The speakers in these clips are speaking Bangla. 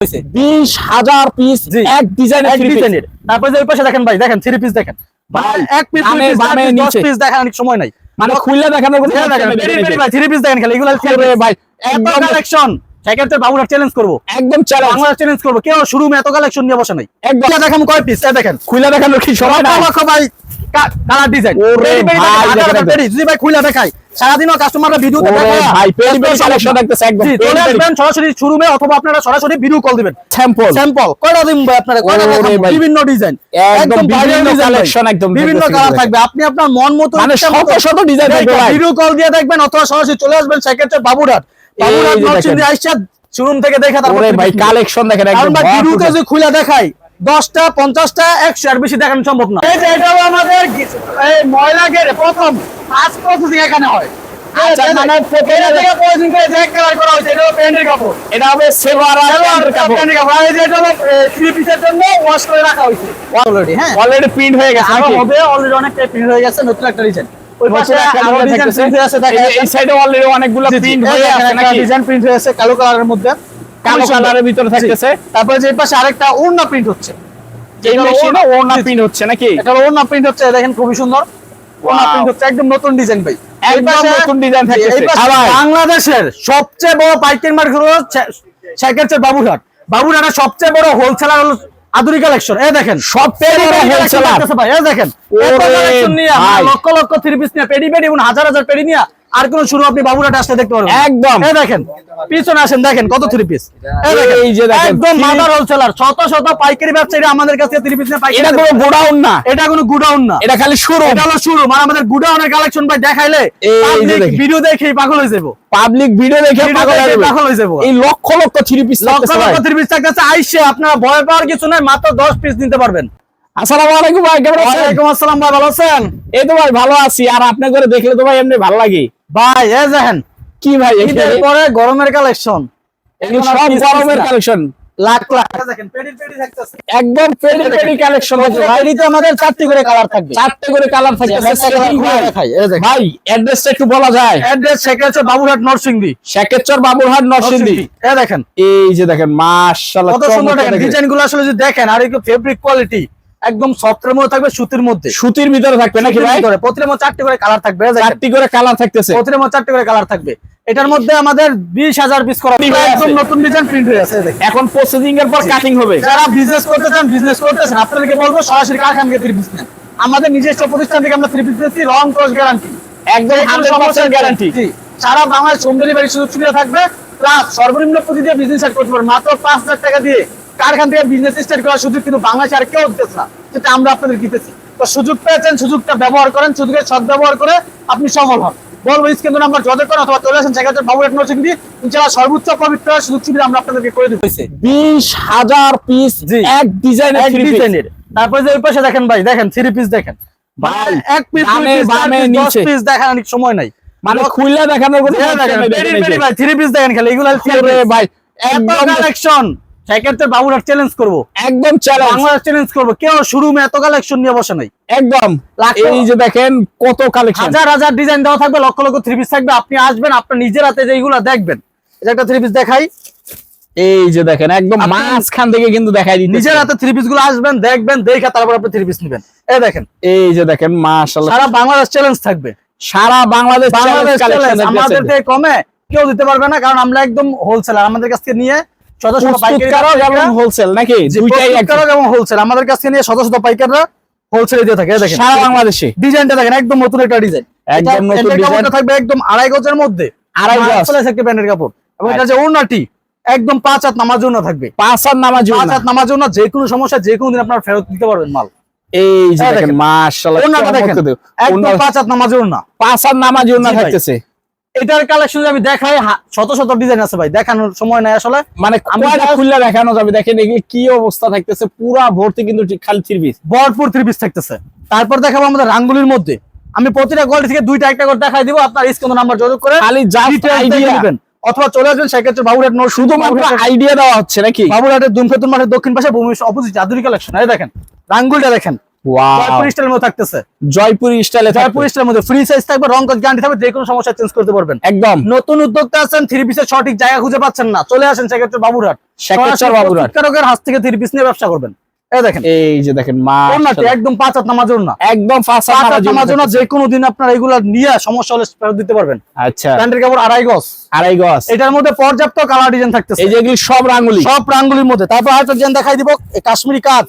20,000 পিস এক ডিজাইনের। তারপরে ওই পাশে দেখেন ভাই, দেখেন 3 পিস দেখেন ভাই, এক পিস 10 পিস দেখার অনেক সময় নাই, মানে খুললে দেখানোর কোনো ভাই 3 পিস দেখেন খালি এগুলো ভাই এত কালেকশন। সেক্ষেত্রে বাবুরা চ্যালেঞ্জ করবো, একদম চ্যালেঞ্জ করবো, কেউ শোরুমে এত কালেকশন নিয়ে বসে নাই। একদম দেখাম কয় পিস দেখেন, খুলে দেখানোর কি সময় না ভাই। কালার ডিজাইন যদি ভাই খুলে দেখাই সারাদিনও কাস্টমাররা ভিডিও ভাই কালেকশন দেখতেছে একদম চলে আসবেন সরাসরি শোরুমে, অথবা আপনারা সরাসরি ভিডিও কল দিবেন। স্যাম্পল কয়টা দিন ভাই আপনারা, কয়টা বিভিন্ন ডিজাইন, একদম বিভিন্ন কালেকশন, একদম বিভিন্ন কালার থাকবে। আপনি আপনার মন মতো মানে শত ডিজাইন থাকবে ভাই, ভিডিও কল দিয়ে দেখবেন অথবা সরাসরি চলে আসবেন। সেক্ষেত্রে বাবুরহাট নরসিংদী আইসা শোরুম থেকে দেখে তারপর ভাই কালেকশন দেখেন একদম ভিডিওতে যে খুলে দেখাই 10টা 50টা 100 আর বেশি দেখানো সম্ভব না। এই যে এটাও আমাদের এই ময়লা গেরে প্রথম ফার্স্ট প্রসেসিং এখানে হয়। আচ্ছা মানে এটা থেকে প্রসেসিং করে যে কালার করা হয়েছে, এটা প্যান্টের কাপড়, এটা হবে সেভারা প্যান্টের কাপড়। এই যে এটা হলো 3 পিসের জন্য ওয়াশ করে রাখা হয়েছে অলরেডি। হ্যাঁ অলরেডি প্রিন্ট হয়ে গেছে, আর হবে অলরেডি অনেকটা প্রিন্ট হয়ে গেছে, নতুন একটা ডিজাইন। ওই পাশে আরো ডিজাইন প্রিন্ট হয়ে আছে, দেখেন এই সাইডে অলরেডি অনেকগুলো প্রিন্ট হয়ে আছে নাকি, ডিজাইন প্রিন্ট হয়ে আছে কালো কালারের মধ্যে, কালো কালারের ভিতরে থাকতেছে। তারপরে যে পাশে আরেকটা ওড়না প্রিন্ট হচ্ছে, এই মেশিনে ওড়না প্রিন্ট হচ্ছে নাকি, এটা ওড়না প্রিন্ট হচ্ছে, দেখেন খুবই সুন্দর ওড়না প্রিন্ট হচ্ছে, একদম নতুন ডিজাইন ভাই, একদম নতুন ডিজাইন থাকতেছে। বাংলাদেশের সবচেয়ে বড় পাইকারি মার্কেট হলো সেক্ষেত্রে বাবুরহাটের সবচেয়ে বড় হোলসেলার হলো আধুনিক কালেকশন। এই দেখেন সবচেয়ে বড় হোলসেলার ভাই, এই দেখেন কালেকশন নিয়ে লক্ষ লক্ষ 3 পিস নিয়ে পেডি এবং হাজার হাজার পেডি নিয়ে আর কোন শুরু আপনি বাবুরহাটে আসলে দেখতে পারবেন একদম। এই দেখেন পিছনে আসেন, দেখেন কত 3 পিস, এই যে দেখেন একদম মাদার হোলসেলার, শত শত পাইকারি ব্যবসায়ীরা আমাদের কাছে 3 পিস নিয়ে পাইকারি। এটা কোনো গোডাউন না, এটা কোনো গোডাউন না, এটা খালি শুরু, এটা হলো শুরু। মানে আমাদের গোডাউনের কালেকশন ভাই দেখাইলে পাবলিক ভিডিও দেখেই পাগল হয়ে যাবো, পাবলিক ভিডিও দেখে পাগল হয়ে যাবো। এই লক্ষ লক্ষ 3 পিস, লক্ষ লক্ষ 3 পিস থাকতেছে, আইসে আপনারা ভয় পাওয়ার কিছু নাই, মাত্র 10 পিস নিতে পারবেন। আসসালামু আলাইকুম ভাই, কেমন আছেন? ওয়ালাইকুম আসসালাম ভাই, ভালো আছেন? এই তো ভাই ভালো আছি, আর আপনি করে দেখলে তো ভাই এমনি ভালো লাগে ভাই। এই দেখেন কি ভাই, ঈদের পরে গরমের কালেকশন, এগুলো সব গরমের কালেকশন, লাখ লাখ দেখেন পেডি থাকতেছে, একদম পেডি কালেকশন আছে ভাই। পেডিতে আমাদের 4টি করে কালার থাকবে, 4টি করে কালার থাকবে ভাই। অ্যাড্রেসটা একটু বলা যায়? অ্যাড্রেস সেকেন্ডচর বাবুরহাট নরসিংদী, সেকেন্ডচর বাবুরহাট নরসিংদী। এই দেখেন, এই যে দেখেন মাশাআল্লাহ কত সুন্দর দেখেন ডিজাইনগুলো, আসলে যদি দেখেন আর একটু ফেব্রিক কোয়ালিটি একদম সফটের মধ্যে থাকবে, সুতির মধ্যে, সুতির ভিতরে থাকবে নাকি ভাই? প্রতিটার মধ্যে 4টি করে কালার থাকবে, 4টি করে কালার থাকতেছে, প্রতিটার মধ্যে 4টি করে কালার থাকবে। এটার মধ্যে আমাদের 20,000 পিস করা একদম নতুন ডিজাইন প্রিন্ট হয়ে আছে। এখন প্রসেসিং এর পর কাটিং হবে। যারা বিজনেস করতে চান, বিজনেস করতেছেন, আপনাদেরকে বলবো সরাসরি কারখানা থেকে 3 পিস নেন। আমাদের নিজস্ব প্রতিষ্ঠান থেকে আমরা 3 পিস দিচ্ছি, রং ক্রস গ্যারান্টি, একদম 100% গ্যারান্টি। সারা বাংলাদেশ হোম ডেলিভারি সুযোগ সুবিধা থাকবে, প্লাস সর্বনিম্ন পুঁজি দিয়ে বিজনেস স্টার্ট করতে পারবেন। মাত্র 5,000 টাকা দিয়ে কারখানা থেকে বিজনেস স্টার্ট করার সুযোগ কিন্তু বাংলাদেশে আর কেউ দিতেছে না, সেটা আমরা আপনাদের দিতেছি। তো সুযোগ পেয়েছেন, সুযোগটা ব্যবহার করেন, সুযোগের সদ্ব্যবহার করে আপনি সফল হন। বলবো স্ক্রিন নাম্বার যোগাযোগ করেন অথবা চলে আসেন সেক্ষেত্রে বাবুরহাট নরসিংদী, ইনশাআল্লাহ সর্বোচ্চ পবিত্র সুযোগ সুবিধা আমরা আপনাদেরকে করে দেব। 20,000 পিস এক ডিজাইনের। তারপরে যে ওই পাশে দেখেন ভাই, দেখেন 3 পিস দেখেন ভাই, এক পিস 10 পিস দেখার অনেক সময় নাই, মানে খুললে দেখানোর কোনো ভাই 3 পিস দেখেন খালি এগুলো ভাই এত কালেকশন। সেক্ষেত্রে বাবুরহাট চ্যালেঞ্জ করবো, একদম বাংলাদেশ চ্যালেঞ্জ করবো, কেউ শোরুমে এত কালেকশন নিয়ে বসে নাই একদম। এই যে দেখেন কত কালেকশন, হাজার হাজার ডিজাইন দেওয়া থাকবে, লক্ষ লক্ষ 3 পিস থাকবে। আপনি আসবেন, আপনার নিজের হাতে যেগুলো দেখবেন। এটা একটা 3 পিস দেখাই, এই যে দেখেন একদম মাঝখান থেকে কিন্তু দেখাই দিতে, নিজের হাতে 3 পিস গুলো আসবেন, দেখবেন, দেখে তারপর আপনি 3 পিস নেবেন। এই দেখেন, এই যে দেখেন মাশাআল্লাহ সারা বাংলাদেশ চ্যালেঞ্জ থাকবে, সারা বাংলাদেশ চ্যালেঞ্জ। আমাদের থেকে কমে কেউ দিতে পারবে না, কারণ আমরা একদম হোলসেলার। আমাদের কাছ থেকে নিয়ে শত শত পাইকাররা এবং হোলসেল নাকি দুইটাই একদম এবং হোলসেল, আমাদের কাছ থেকে নিয়ে শত শত পাইকাররা হোলসেলে দিয়ে থাকে। দেখেন সারা বাংলাদেশে ডিজাইনটা দেখেন, একদম নতুন একটা ডিজাইন, একদম নতুন ডিজাইন থাকবে, একদম 2.5 গজের মধ্যে, 2.5 গজ একটা প্যান্টের কাপড়। এবং এটা যে ওড়নাটি একদম 5 হাত নামার জন্য থাকবে, 5 হাত নামার জন্য, যে কোনো সমস্যা যে কোনো দিন আপনারা ফেরত দিতে পারবেন মাল। এই যে দেখেন মাশাআল্লাহ ওড়নাটা দেখেন, একদম 5 হাত নামার জন্য, 5 হাত নামার জন্য থাকতেছে। এটার কালেকশন আমি দেখাই, শত শত ডিজাইন আছে ভাই, দেখানোর সময় নাই আসলে, মানে কয়টা খুললে দেখানো যাবে। দেখেন এগুলি কি অবস্থা থাকতেছে, পুরা ভর্তি কিন্তু খালি 3 পিস, ভরপুর 3 পিস থাকতেছে। তারপর দেখাবো আমাদের রাঙ্গুলির মধ্যে, আমি প্রতিটা কোয়ালিটি থেকে 2টা একটা করে দেখাই দিব। আপনার স্ক্রিন নাম্বার যোগাযোগ করে খালি জাস্ট আইডিয়া দিবেন, অথবা চলে আসবেন সেক্ষেত্রে বাবুরহাট নরসিংদী, শুধুমাত্র আইডিয়া দেওয়া হচ্ছে নাকি। বাবুরহাটের দুমফেতুন মাঠের দক্ষিণ পাশে ভূমি অপোজিট আধুনিক কালেকশন। এই দেখেন রাঙ্গুলটা দেখেন, ওয়াও জয়পুরি স্টাইলের মধ্যে থাকতেছে, জয়পুরি স্টাইলে জয়পুরি স্টাইলের মধ্যে ফ্রি সাইজ থাকবে, রং কস গ্যারান্টি থাকবে, যে কোনো সমস্যা চেঞ্জ করতে পারবেন। একদম নতুন উদ্যোক্তা আছেন, থ্রি পিসের সঠিক জায়গা খুঁজে পাচ্ছেন না, চলে আসেন সেক্ষেত্রে বাবুরহাট, শেখেরচর বাবুরহাট কারকের হাত থেকে থ্রি পিস নিয়ে ব্যবসা করবেন। এই দেখেন, এই যে দেখেন ওন্নাটি একদম 5 হাত নামাজ ওন্না, একদম 5 হাত নামাজ ওন্না, যে কোনো দিন আপনারা এগুলা নিয়ে সমস্যা হলে ফেরত দিতে পারবেন। আচ্ছা প্যান্টের কাপড় 2.5 গজ, 2.5 গজ, এটার মধ্যে পর্যাপ্ত কালার ডিজাইন থাকতেছে, এই যে এগুলি সব রাঙ্গুলি, সব রাঙ্গুলির মধ্যে। তারপর আরেকটা ডিজাইন দেখাই দিব, কাশ্মীরি কাজ,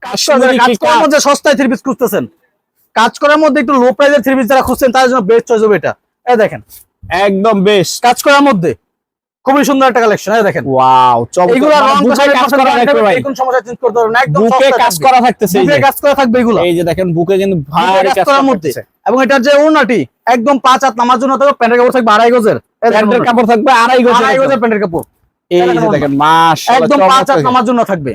কাশ্মীরি কাজ করার মধ্যে সস্তায় থ্রি পিস খুঁজতেছেন, কাজ করার মধ্যে একটু লো প্রাইসের থ্রি পিস যারা খুঁজছেন তাদের জন্য বেস্ট চয়েস হবে এটা। এই দেখেন একদম বেস্ট, কাজ করার মধ্যে খুবই সুন্দর একটা কালেকশন। এই দেখেন ওয়াও এগুলো রং বুকে কাজ করা থাকবে ভাই, কোন সমস্যা চেঞ্জ করতে পারবেন না, একদম বুকে কাজ করা থাকতেছে, এই বুকে যে কাজ করা থাকবে এগুলো, এই যে দেখেন বুকে কিন্তু ভারী কাজ করার মধ্যে। এবং এটার যে ওড়নাটি একদম 5 হাত নামার জন্য থাকবে, প্যান্টের কাপড় থাকবে 2.5 গজের, প্যান্টের কাপড় থাকবে 2.5 গজের, 2.5 গজের প্যান্টের কাপড়, এই যে দেখেন মাশাআল্লাহ একদম 5 হাত নামার জন্য থাকবে,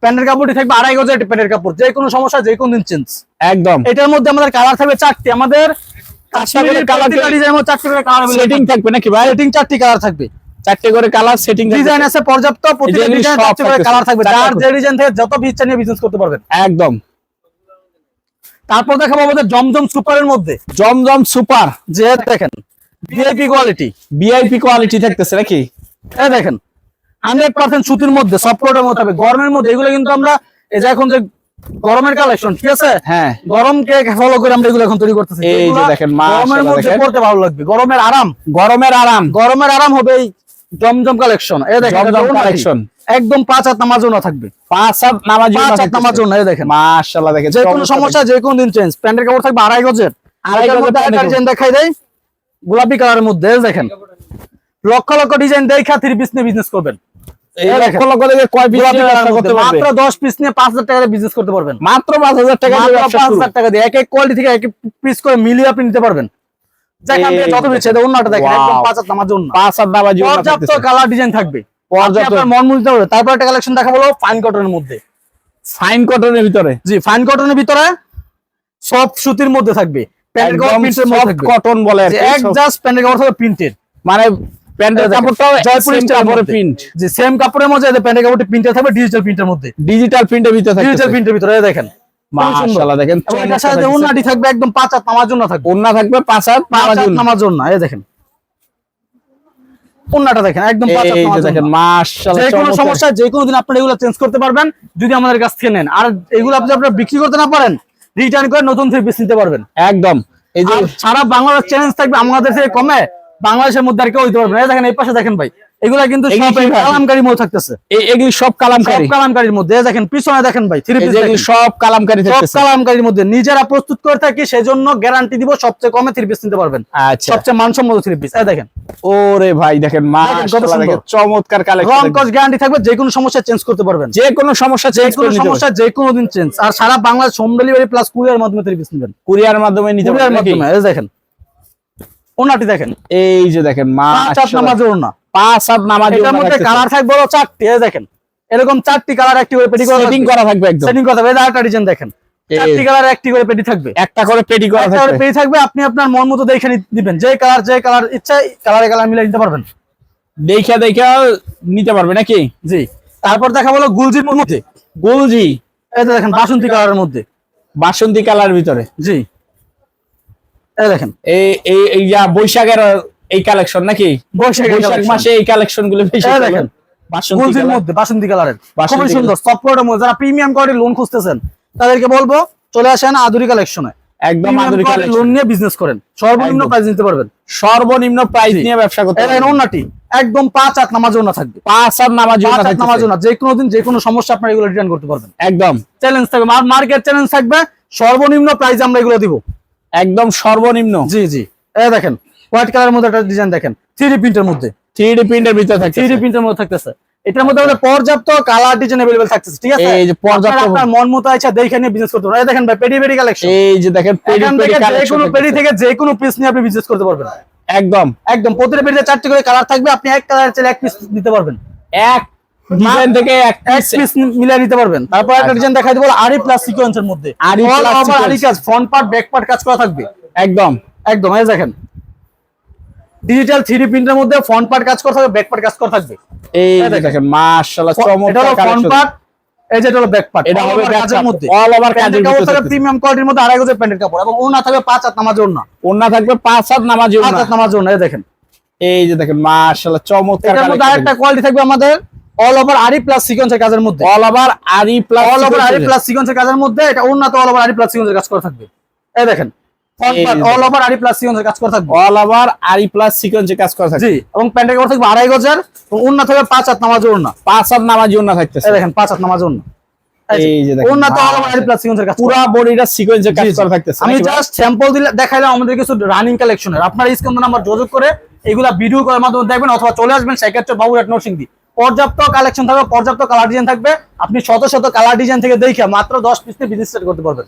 প্যান্টের কাপড়টি থাকবে 2.5 গজের প্যান্টের কাপড়, যে কোনো সমস্যা যে কোনো দিন চেঞ্জ। একদম এটার মধ্যে আমাদের কালার থাকবে 4টি, আমাদের কাশ্মীরি কালার ডিজাইন মধ্যে 4টি করে কালার সেটিং থাকবে নাকি ভাই? সেটিং 4টি কালার থাকবে, 4টে করে কালার সেটিং ডিজাইন আছে পর্যাপ্ত, প্রতিটা এগুলি ডিজাইন সব 4টি করে থাকতেছে, কালার থাকবে, 4টা যার করে। যে ডিজাইন থেকে যত ইচ্ছা নিয়ে বিজনেস করতে পারবেন। একদম। তারপর দেখাবো আমাদের জমজম সুপারের মধ্যে, জমজম সুপার, যে দেখেন ভিআইপি কোয়ালিটি, ভিআইপি কোয়ালিটি থাকতেছে নাকি? এই দেখেন 100% সুতির মধ্যে, সফট কোটের মধ্যে হবে, গরমের মধ্যে। এগুলো কিন্তু আমরা এই যে এখন যে গরমের কালেকশন, ঠিক আছে, হ্যাঁ গরমকে ফলো করে আমরা এগুলো এখন তৈরি করতেছি। এই যে এগুলা দেখেন গরমের মাশাআল্লাহ মধ্যে দেখেন, পড়তে ভালো লাগবে, গরমের আরাম, গরমের আরাম, গরমের আরাম হবে এই জমজম কালেকশন। এই দেখেন জমজম এটা কালেকশন একদম 5 হাত নামার জন্য থাকবে, 5 হাত নামাজ 5 হাত নামার জন্য। এই দেখেন মাশাআল্লাহ দেখেন, যে কোনো সমস্যা যে কোনো দিন চেঞ্জ। প্যান্টের কাপড় থাকবে 2.5 গজের, 2.5 গজের মধ্যে প্যান্টের একটা ডিজাইন দেখাই দেয় গোলাপি কালারের মধ্যে। এই দেখেন লক্ষ লক্ষ ডিজাইন দেখা থ্রি পিস নিয়ে বিজনেস করবেন। এই লক্ষ লক্ষ থেকে কয় পিস গোলাপি নিয়ে কালারের ব্যবসা মধ্যে করতে পারবে? মাত্র 10 পিস নিয়ে 5,000 টাকা দিয়ে বিজনেস করতে পারবেন, মাত্র 5,000 টাকা দিয়ে মাত্র ব্যবসা শুরু। 5,000 টাকা দিয়ে এক এক কোয়ালিটি থেকে এক এক পিস করে মিলিয়ে আপনি নিতে পারবেন। যেখান থেকে যত পিস সেটা অন্যটা দেখেন, একদম 5 হাত নামার জন্য 5 হাত নামাজ পর্যাপ্ত কালার ডিজাইন থাকবে, পর্যাপ্ত আপনার মন মুগ্ধ হবে। তারপর একটা কালেকশন দেখাবো ফাইন কটনের মধ্যে, ফাইন কটনের ভিতরে, জি ফাইন কটনের ভিতরে সফট সুতির মধ্যে থাকবে, প্যান্টের কাপড় প্রিন্টের মধ্যে থাকবে, কটন বলে আর যে কি, এক জাস্ট প্যান্টের কাপড় থাকবে প্রিন্টেড, মানে প্যান্টের কাপড়টাও জয়পুরি সেম স্টাইলের কাপড়ের মধ্যে। প্রিন্ট, যে সেম কাপড়ের মধ্যে প্যান্টের কাপড়টি প্রিন্টেড থাকবে ডিজিটাল প্রিন্টের মধ্যে, ডিজিটাল প্রিন্টের ভিতরে ডিজিটাল থাকতেছে প্রিন্টের ভিতরে। এই দেখেন মাশাআল্লাহ দেখেন, এবং এটার সাথে ওন্নাটি থাকবে একদম 5 হাত নামার জন্য থাকবে, ওন্না থাকবে 5 হাত 5 নামাজ হাত নামার জন্য। এই দেখেন ওন্নাটা দেখেন একদম 5 হাত এই যে নামার দেখেন জন্য। মাশাআল্লাহ, যে কোনো সমস্যা যে কোনো দিন আপনারা এগুলো চেঞ্জ করতে পারবেন যদি আমাদের কাছ থেকে নেন। আর এগুলো আপনি আপনারা বিক্রি করতে না পারেন, রিটার্ন করে নতুন থ্রি পিস নিতে পারবেন। একদম। এই যে আর সারা বাংলাদেশ চ্যালেঞ্জ থাকবে, আমাদের থেকে কমে বাংলাদেশের মধ্যে আর কেউ হইতে পারবে না। এই দেখেন এই পাশে দেখেন ভাই, এগুলা কিন্তু এগুলি সব কি ভাই? কালামকারী মধ্যে থাকতেছে, এগুলি সব সব কালামকারী, কালামকারীর মধ্যে। এই দেখেন পিছনে দেখেন ভাই থ্রি এই পিস যে এগুলি সব কালামকারী সব থাকতেছে। কালামকারীর মধ্যে নিজেরা প্রস্তুত করে থাকি, সেজন্য গ্যারান্টি দিব সবচেয়ে কমে থ্রি পিস নিতে পারবেন, আচ্ছা, সবচেয়ে মানসম্মত থ্রি পিস। এই দেখেন ওরে ভাই দেখেন কত মাশাআল্লাহ সুন্দর। দেখেন, চমৎকার রং কালেকশন, কস গ্যারান্টি থাকবে, যে কোনো সমস্যা চেঞ্জ করতে পারবেন, যে কোনো সমস্যা যে চেঞ্জ কোনো করে নিতে সমস্যা যে কোনো দিন চেঞ্জ। আর সারা Bangladesh home delivery plus courier মাধ্যমে থ্রি পিস নেবেন, কুরিয়ার মাধ্যমে নিতে কুরিয়ার পারবেন নাকি? মাধ্যমে। এই দেখেন ওনাটি দেখেন এই যে দেখেন 5 হাত নামার জন্য না, 5 হাত নামাজ এটার মধ্যে কালার থাকবে 4টি। এই দেখেন এরকম 4টি কালার একটি করে পেটি করা সেটিং করা থাকবে একদম, সেটিং করা থাকবে। এই আরেকটা ডিজাইন দেখেন 4টি কালার একটি করে পেটি থাকবে, একটা করে পেটি করা একটা করে থাকবে, পেটি থাকবে, আপনি আপনার মন মতো দেখে দিবেন, যে কালার ইচ্ছা কালার মিলিয়ে নিতে পারবেন, দেখা নিতে পারবে নাকি? জি। তারপর দেখা বলো গুলজির মধ্যে, গুলজি, এই দেখেন বাসন্তী কালারের মধ্যে, বাসন্তী কালার ভিতরে, জি। এই দেখেন এই যা বৈশাখের এই কালেকশন নাকি? বৈশাখ বৈশাখ মাসে এই কালেকশন গুলো বেশি এই চলে। দেখেন বাসন্তী গুলজির কালার, মধ্যে বাসন্তী কালারের বাসন্তী খুবই সুন্দর সফটওয়্যারের মধ্যে। যারা প্রিমিয়াম কোয়ালিটির লোন খুঁজতেছেন তাদেরকে বলবো চলে আসেন আদুরি কালেকশনে, একদম আধুনিক লোন কালেকশন, নিয়ে বিজনেস করেন, সর্বনিম্ন একদম। প্রাইস নিতে পারবেন, সর্বনিম্ন প্রাইস জি। নিয়ে ব্যবসা করতে এই দেখেন পারবেন। ওন্নাটি একদম 5 হাত নামার জন্য থাকবে, 5 হাত নামাজ 5 হাত নামার জন্য, যে কোনো দিন যে কোনো সমস্যা আপনারা এগুলো রিটার্ন করতে পারবেন। একদম চ্যালেঞ্জ থাকবে, মার্কেট চ্যালেঞ্জ থাকবে, সর্বনিম্ন প্রাইস আমরা এগুলো দিব, একদম সর্বনিম্ন। জি জি। এই দেখেন হোয়াইট কালারের মধ্যে একটা ডিজাইন দেখেন 3D প্রিন্টের মধ্যে, 3D প্রিন্টের ভিতরে থাকছে, 3D প্রিন্টের মধ্যে থাকতেছে। এটার মধ্যে আমাদের পর্যাপ্ত কালার ডিজাইন अवेलेबल থাকতেছে, ঠিক আছে? এই যে পর্যাপ্ত, আপনার মন মতো ইচ্ছা দেখে নিয়ে বিজনেস করতে পারবেন। এই দেখেন ভাই পেডি কালেকশন, এই যে দেখেন পেডি এখান পেডি থেকে যে কালেকশন, কোনো পেডি থেকে যে কোনো পিস নিয়ে আপনি বিজনেস করতে পারবেন, একদম একদম। প্রতিটা পেডিতে 4টি করে কালার থাকবে, আপনি এক কালার চাইলে এক পিস দিতে পারবেন, এক ডিজাইন থেকে এক এক পিস মিলিয়ে নিতে পারবেন। তারপর একটা ডিজাইন দেখাই দেব আরি প্লাস সিকোয়েন্সের মধ্যে, আরি All plus over sequence। আরি কাজ, ফ্রন্ট পার্ট ব্যাক পার্ট কাজ করা থাকবে, একদম একদম। এই দেখেন ডিজিটাল 3D প্রিন্টের মধ্যে ফ্রন্ট পার্ট কাজ করা থাকবে, ব্যাক পার্ট কাজ করা থাকবে। এই যে দেখেন মাশাআল্লাহ এটা চমৎকার হলো ফ্রন্ট কালেকশন, পার্ট, এই যে এটা হলো ব্যাক পার্ট, এটা হবে কাজের মধ্যে অল ওভার কাজের কাপড় ভিতরে থাকবে প্রিমিয়াম কোয়ালিটির মধ্যে 2.5 গজের প্যান্টের কাপড় এবং ওড়না থাকবে 5 হাত নামাজের ওড়না, ওড়না থাকবে 5 হাত নামাজি 5 ওড়না। হাত নামাজের ওড়না। এই দেখেন এই যে দেখেন মাশাআল্লাহ চমৎকার এটার মধ্যে আরেকটা কোয়ালিটি থাকবে আমাদের অল ওভার আরি প্লাস সিকোয়েন্সের কাজের মধ্যে, অল ওভার আরি প্লাস অল ওভার আরি প্লাস সিকোয়েন্সের কাজের মধ্যে। এটা ওড়না তো অল ওভার আরি প্লাস সিকোয়েন্সের কাজ করা থাকবে। এই দেখেন অল ওভার আরি প্লাস সিকোয়েন্সের কাজ করা থাকবে, অল ওভার আরি প্লাস সিকোয়েন্সে কাজ করা থাকবে। জি। এবং প্যান্টের কাপড় থাকবে 2.5 গজের এবং ওড়না থাকবে 5 হাত নামাজের ওড়না, 5 হাত নামাজি ওড়না থাকতেছে। এই দেখেন 5 হাত নামাজের ওড়না। এই যে দেখেন ওড়না তো অল ওভার আরি প্লাস সিকোয়েন্সের কাজ করা। পুরো বডিটা সিকোয়েন্সে কাজ করা থাকতেছে। আমি জাস্ট স্যাম্পল দিলে দেখাইলাম আমাদের কিছু রানিং কালেকশনের। আপনারা স্ক্রিন নাম্বার যোগাযোগ করে এগুলা ভিডিও করার মাধ্যমে দেখবেন অথবা চলে আসবেন সেক্ষেত্রে বাবুরহাট নরসিংদী। পর্যাপ্ত কালেকশন থাকবে, পর্যাপ্ত কালার ডিজাইন থাকবে, আপনি শত শত কালার ডিজাইন থেকে দেখে মাত্র 10 পিস নিয়ে বিজনেস স্টার্ট করতে পারবেন।